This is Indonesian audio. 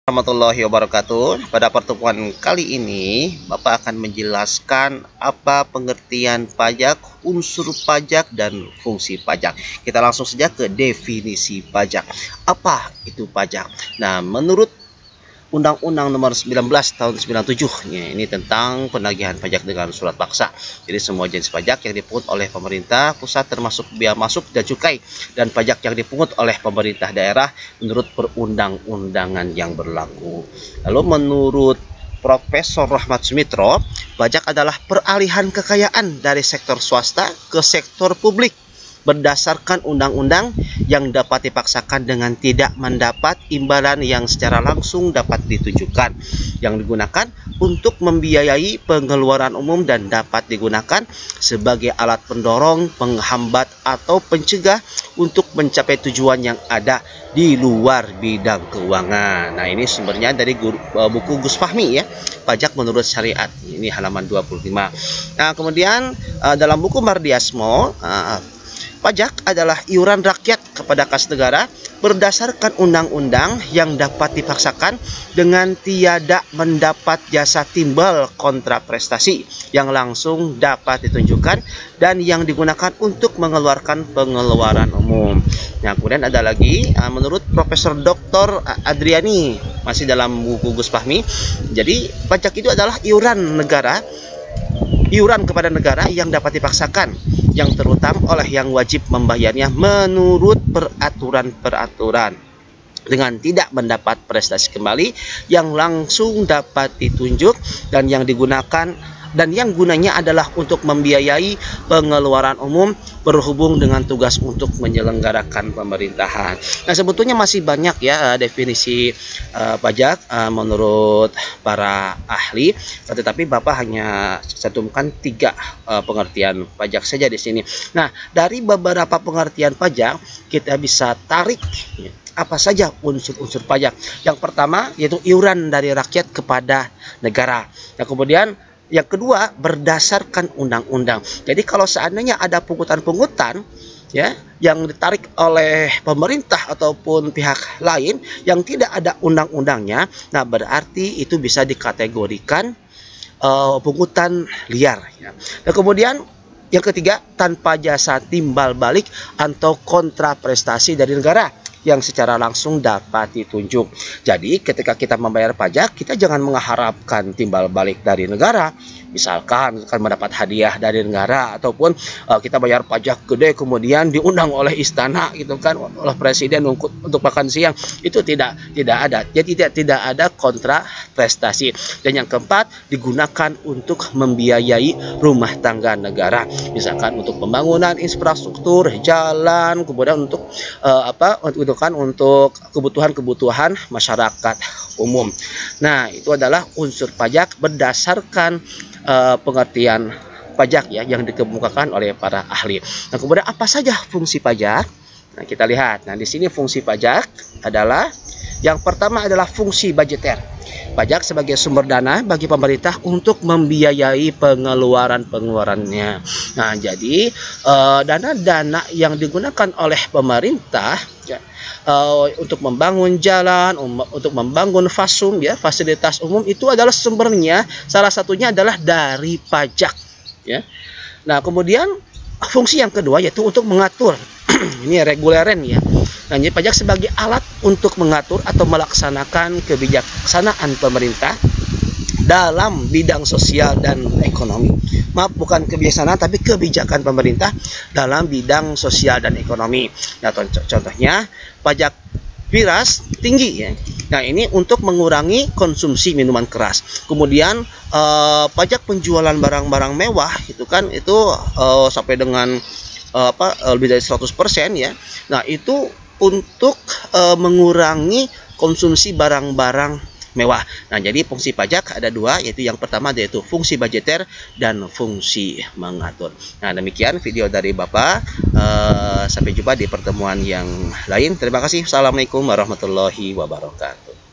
Warahmatullahi wabarakatuh. Pada pertemuan kali ini, Bapak akan menjelaskan apa pengertian pajak, unsur pajak, dan fungsi pajak. Kita langsung saja ke definisi pajak. Apa itu pajak? Nah, menurut Undang-Undang Nomor 19 Tahun 97, ini tentang penagihan pajak dengan surat paksa. Jadi semua jenis pajak yang dipungut oleh pemerintah pusat termasuk bea masuk dan cukai dan pajak yang dipungut oleh pemerintah daerah menurut perundang-undangan yang berlaku. Lalu menurut Profesor Rahmat Sumitro, pajak adalah peralihan kekayaan dari sektor swasta ke sektor publik berdasarkan undang-undang yang dapat dipaksakan dengan tidak mendapat imbalan yang secara langsung dapat ditujukan, yang digunakan untuk membiayai pengeluaran umum dan dapat digunakan sebagai alat pendorong, penghambat, atau pencegah untuk mencapai tujuan yang ada di luar bidang keuangan. Nah, ini sumbernya dari buku Gus Fahmi ya, Pajak Menurut Syariat. Ini halaman 25. Nah, kemudian dalam buku Mardiasmo, pajak adalah iuran rakyat kepada kas negara berdasarkan undang-undang yang dapat dipaksakan dengan tiada mendapat jasa timbal kontra prestasi yang langsung dapat ditunjukkan dan yang digunakan untuk mengeluarkan pengeluaran umum. Nah, kemudian ada lagi menurut Profesor Dr. Adriani, masih dalam buku Gus Fahmi, jadi pajak itu adalah iuran kepada negara yang dapat dipaksakan, yang terutama oleh yang wajib membayarnya menurut peraturan-peraturan dengan tidak mendapat prestasi kembali yang langsung dapat ditunjuk dan yang digunakan dan yang gunanya adalah untuk membiayai pengeluaran umum berhubung dengan tugas untuk menyelenggarakan pemerintahan. Nah, sebetulnya masih banyak ya definisi pajak menurut para ahli, tetapi Bapak hanya cantumkan 3 pengertian pajak saja di sini. Nah, dari beberapa pengertian pajak kita bisa tarik apa saja unsur-unsur pajak. Yang pertama yaitu iuran dari rakyat kepada negara. Nah, kemudian yang kedua berdasarkan undang-undang. Jadi kalau seandainya ada pungutan-pungutan ya yang ditarik oleh pemerintah ataupun pihak lain yang tidak ada undang-undangnya, nah berarti itu bisa dikategorikan pungutan liar ya. Nah, kemudian yang ketiga tanpa jasa timbal balik atau kontra prestasi dari negara yang secara langsung dapat ditunjuk. Jadi ketika kita membayar pajak, kita jangan mengharapkan timbal balik dari negara. Misalkan akan mendapat hadiah dari negara ataupun kita bayar pajak gede kemudian diundang oleh istana gitu kan, oleh presiden untuk makan siang. Itu tidak ada. Jadi tidak ada kontra prestasi. Dan yang keempat digunakan untuk membiayai rumah tangga negara. Misalkan untuk pembangunan infrastruktur, jalan, kemudian untuk untuk kebutuhan masyarakat umum. Nah, itu adalah unsur pajak berdasarkan pengertian pajak ya yang dikemukakan oleh para ahli. Nah, kemudian apa saja fungsi pajak? Nah, kita lihat. Nah, di sini fungsi pajak adalah yang pertama adalah fungsi budgeter. Pajak sebagai sumber dana bagi pemerintah untuk membiayai pengeluarannya. Nah, jadi dana-dana yang digunakan oleh pemerintah ya, untuk membangun jalan, untuk membangun fasum ya, fasilitas umum itu adalah sumbernya salah satunya adalah dari pajak ya. Nah, kemudian fungsi yang kedua yaitu untuk mengatur ini reguleren ya. Nah, jadi pajak sebagai alat untuk mengatur atau melaksanakan kebijaksanaan pemerintah dalam bidang sosial dan ekonomi. Maaf, bukan kebijaksanaan tapi kebijakan pemerintah dalam bidang sosial dan ekonomi. Nah, contohnya pajak miras tinggi ya. Nah, ini untuk mengurangi konsumsi minuman keras. Kemudian pajak penjualan barang-barang mewah itu kan itu sampai dengan lebih dari 100% ya. Nah, itu untuk mengurangi konsumsi barang-barang mewah. Nah, jadi fungsi pajak ada 2, yaitu yang pertama yaitu fungsi budgeter dan fungsi mengatur. Nah, demikian video dari Bapak. Sampai jumpa di pertemuan yang lain. Terima kasih. Assalamualaikum warahmatullahi wabarakatuh.